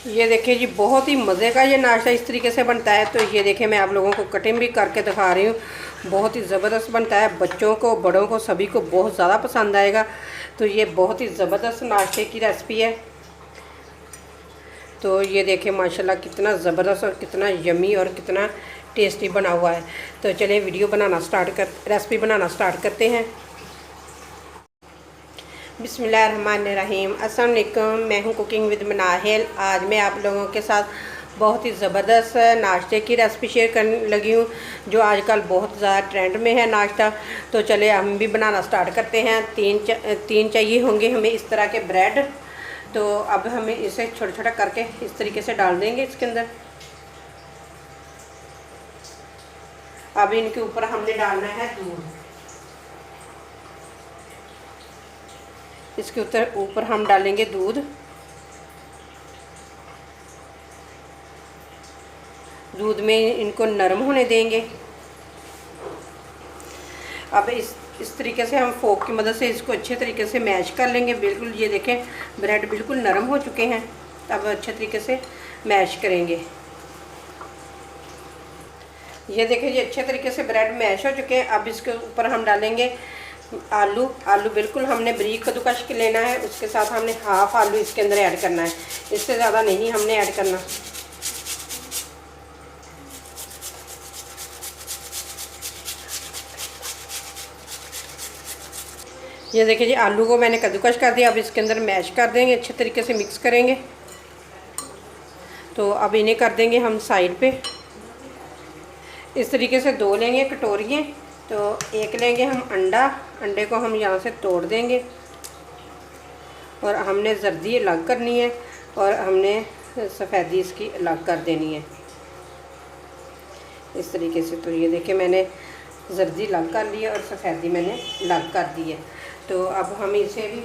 ये देखिए जी, बहुत ही मज़े का ये नाश्ता इस तरीके से बनता है। तो ये देखिए, मैं आप लोगों को कटिंग भी करके दिखा रही हूँ। बहुत ही ज़बरदस्त बनता है, बच्चों को बड़ों को सभी को बहुत ज़्यादा पसंद आएगा। तो ये बहुत ही ज़बरदस्त नाश्ते की रेसिपी है। तो ये देखिए माशाल्लाह कितना ज़बरदस्त और कितना यमी और कितना टेस्टी बना हुआ है। तो चलिए रेसिपी बनाना स्टार्ट करते हैं। बिस्मिल्लाहिर्रहमानिर्रहीम। अस्सलाम वालेकुम, मैं हूं कुकिंग विद मनाहिल। आज मैं आप लोगों के साथ बहुत ही ज़बरदस्त नाश्ते की रेसिपी शेयर करने लगी हूं, जो आजकल बहुत ज़्यादा ट्रेंड में है नाश्ता। तो चले हम भी बनाना स्टार्ट करते हैं। तीन चाहिए होंगे हमें इस तरह के ब्रेड। तो अब हमें इसे छोटा छोटा करके इस तरीके से डाल देंगे इसके अंदर। अब इनके ऊपर हमने डालना है दूध। इसके ऊपर हम डालेंगे दूध। दूध में इनको नरम होने देंगे। अब इस तरीके से हम फोक की मदद से इसको अच्छे तरीके से मैश कर लेंगे। बिल्कुल ये देखें, ब्रेड बिल्कुल नरम हो चुके हैं। अब अच्छे तरीके से मैश करेंगे। ये देखें जी, अच्छे तरीके से ब्रेड मैश हो चुके हैं। अब इसके ऊपर हम डालेंगे आलू बिल्कुल हमने बारीक कद्दूकस के लेना है। उसके साथ हमने हाफ आलू इसके अंदर ऐड करना है, इससे ज़्यादा नहीं हमने ऐड करना। ये देखिए जी, आलू को मैंने कद्दूकस कर दिया। अब इसके अंदर मैश कर देंगे, अच्छे तरीके से मिक्स करेंगे। तो अब इन्हें कर देंगे हम साइड पे। इस तरीके से दो लेंगे कटोरियाँ। तो एक लेंगे हम अंडे को हम यहाँ से तोड़ देंगे और हमने जर्दी अलग करनी है और हमने सफ़ेदी इसकी अलग कर देनी है इस तरीके से। तो ये देखिए, मैंने जर्दी अलग कर ली है और सफ़ेदी मैंने अलग कर दी है। तो अब हम इसे भी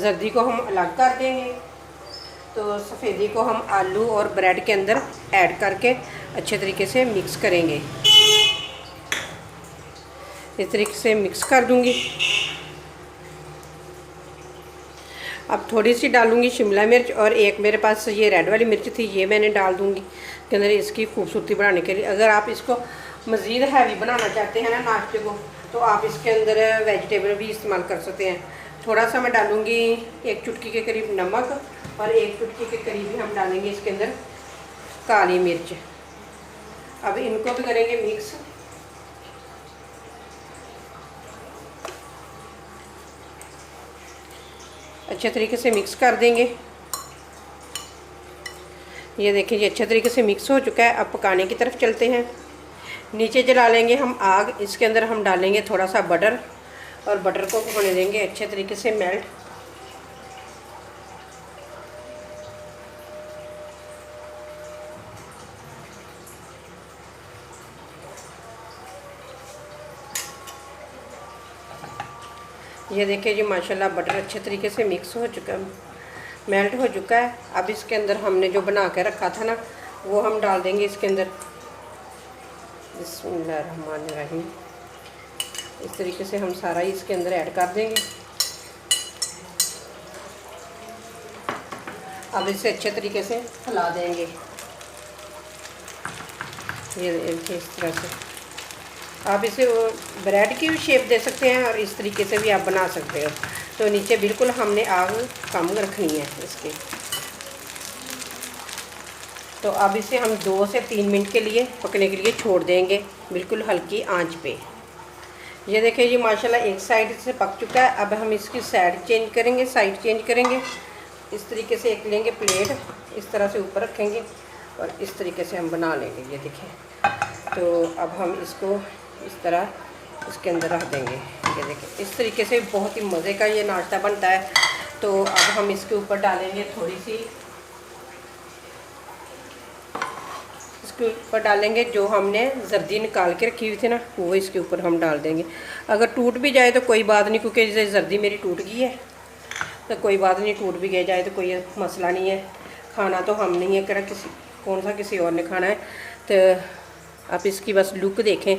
जर्दी को हम अलग कर देंगे। तो सफ़ेदी को हम आलू और ब्रेड के अंदर ऐड करके अच्छे तरीके से मिक्स करेंगे। इस तरीके से मिक्स कर दूंगी। अब थोड़ी सी डालूंगी शिमला मिर्च, और एक मेरे पास ये रेड वाली मिर्च थी, ये मैंने डाल दूंगी के अंदर इसकी खूबसूरती बढ़ाने के लिए। अगर आप इसको मज़ीद हैवी बनाना चाहते हैं ना नाश्ते को, तो आप इसके अंदर वेजिटेबल भी इस्तेमाल कर सकते हैं। थोड़ा सा मैं डालूंगी, एक चुटकी के करीब नमक, और एक चुटकी के करीब ही हम डालेंगे इसके अंदर काली मिर्च। अब इनको भी करेंगे मिक्स। अच्छे तरीके से मिक्स कर देंगे। ये देखिए, ये अच्छे तरीके से मिक्स हो चुका है। अब पकाने की तरफ चलते हैं। नीचे जला लेंगे हम आग। इसके अंदर हम डालेंगे थोड़ा सा बटर, और बटर को होने देंगे अच्छे तरीके से मेल्ट। ये देखिए जी, माशाल्लाह बटर अच्छे तरीके से मिक्स हो चुका है, मेल्ट हो चुका है। अब इसके अंदर हमने जो बना के रखा था ना, वो हम डाल देंगे इसके अंदर। बिस्मिल्लाहिर्रहमानिर्रहीम। इस तरीके से हम सारा ही इसके अंदर ऐड कर देंगे। अब इसे अच्छे तरीके से फैला देंगे। ये देखिए, इस तरह से आप इसे ब्रेड की भी शेप दे सकते हैं, और इस तरीके से भी आप बना सकते हो। तो नीचे बिल्कुल हमने आग कम रखनी है इसकी। तो अब इसे हम 2 से 3 मिनट के लिए पकने के लिए छोड़ देंगे, बिल्कुल हल्की आंच पे। ये देखिए जी, माशाल्लाह एक साइड से पक चुका है। अब हम इसकी साइड चेंज करेंगे। इस तरीके से एक लेंगे प्लेट, इस तरह से ऊपर रखेंगे और इस तरीके से हम बना लेंगे। ये देखिए, तो अब हम इसको इस तरह इसके अंदर रख देंगे। ये देखिए, इस तरीके से बहुत ही मज़े का ये नाश्ता बनता है। तो अब हम इसके ऊपर डालेंगे इसके ऊपर डालेंगे जो हमने जर्दी निकाल के रखी हुई थी ना, वो इसके ऊपर हम डाल देंगे। अगर टूट भी जाए तो कोई बात नहीं, क्योंकि जैसे जर्दी मेरी टूट गई है तो कोई बात नहीं, टूट भी गया जाए तो कोई मसला नहीं है। खाना तो हम नहीं है, कौन सा किसी और ने खाना है। तो आप इसकी बस लुक देखें।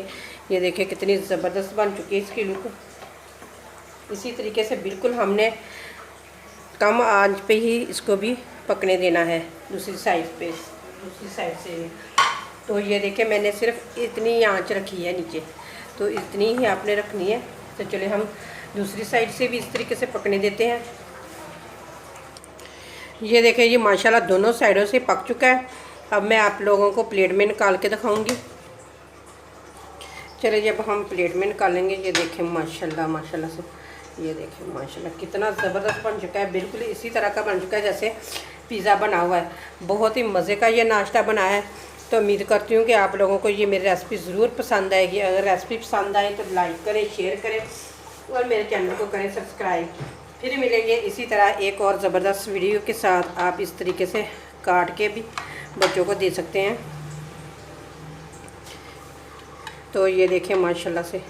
ये देखें कितनी ज़बरदस्त बन चुकी है इसकी लुक। इसी तरीके से बिल्कुल हमने कम आंच पे ही इसको भी पकने देना है, दूसरी साइड से। तो ये देखिए मैंने सिर्फ इतनी आंच रखी है नीचे, तो इतनी ही आपने रखनी है। तो चलिए हम दूसरी साइड से भी इस तरीके से पकने देते हैं। ये देखिए ये माशाल्लाह दोनों साइडों से पक चुका है। अब मैं आप लोगों को प्लेट में निकाल के दिखाऊंगी। चलिए जब हम प्लेट में निकालेंगे, ये देखें माशाल्लाह से, ये देखें माशाल्लाह कितना ज़बरदस्त बन चुका है। बिल्कुल इसी तरह का बन चुका है जैसे पिज़्ज़ा बना हुआ है। बहुत ही मज़े का ये नाश्ता बनाया है। तो उम्मीद करती हूँ कि आप लोगों को ये मेरी रेसिपी ज़रूर पसंद आएगी। अगर रेसिपी पसंद आए तो लाइक करें, शेयर करें और मेरे चैनल को करें सब्सक्राइब। फिर मिलेंगे इसी तरह एक और ज़बरदस्त वीडियो के साथ। आप इस तरीके से काट के भी बच्चों को दे सकते हैं। तो ये देखें माशाल्लाह से